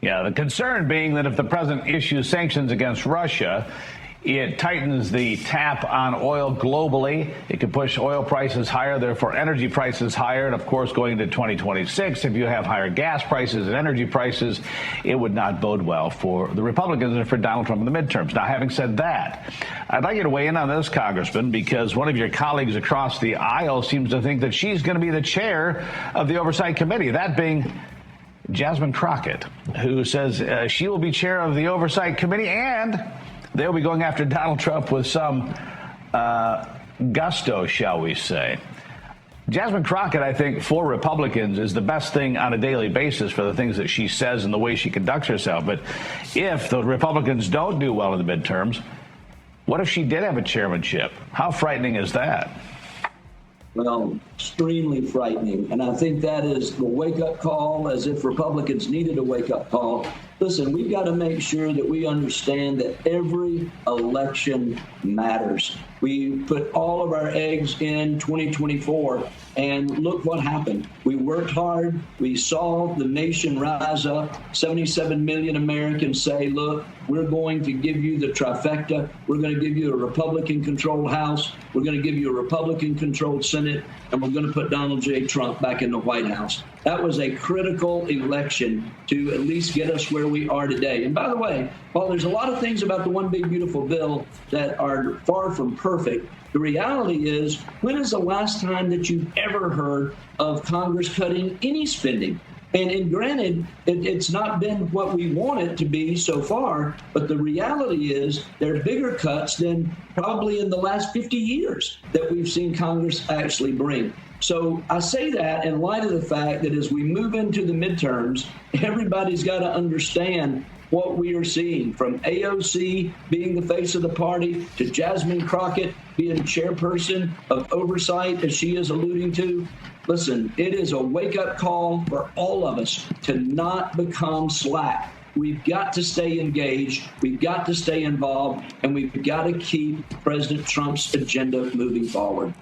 Yeah, the concern being that if the president issues sanctions against Russia, it tightens the tap on oil globally. It could push oil prices higher, therefore energy prices higher. And of course, going into 2026, if you have higher gas prices and energy prices, it would not bode well for the Republicans and for Donald Trump in the midterms. Now, having said that, I'd like you to weigh in on this, Congressman, because one of your colleagues across the aisle seems to think that she's going to be the chair of the Oversight Committee, that being Jasmine Crockett, who says she will be chair of the Oversight Committee and they'll be going after Donald Trump with some gusto, shall we say. Jasmine Crockett, I think, for Republicans is the best thing on a daily basis for the things that she says and the way she conducts herself. But if the Republicans don't do well in the midterms, what if she did have a chairmanship? How frightening is that? Well, extremely frightening. And I think that is the wake-up call, as if Republicans needed a wake-up call. Listen, we've got to make sure that we understand that every election matters. We put all of our eggs in 2024, and look what happened. We worked hard. We saw the nation rise up. 77 million Americans say, look, we're going to give you the trifecta. We're going to give you a Republican-controlled House. We're going to give you a Republican-controlled Senate, and we're going to put Donald J. Trump back in the White House. That was a critical election to at least get us where we are today. And by the way, while there's a lot of things about the One Big Beautiful Bill that are far from perfect, the reality is, when is the last time that you've ever heard of Congress cutting any spending? And granted, it's not been what we want it to be so far, but the reality is there are bigger cuts than probably in the last 50 years that we've seen Congress actually bring. So I say that in light of the fact that as we move into the midterms, everybody's got to understand what we are seeing, from AOC being the face of the party to Jasmine Crockett being chairperson of oversight, as she is alluding to. Listen, it is a wake-up call for all of us to not become slack. We've got to stay engaged, we've got to stay involved, and we've got to keep President Trump's agenda moving forward.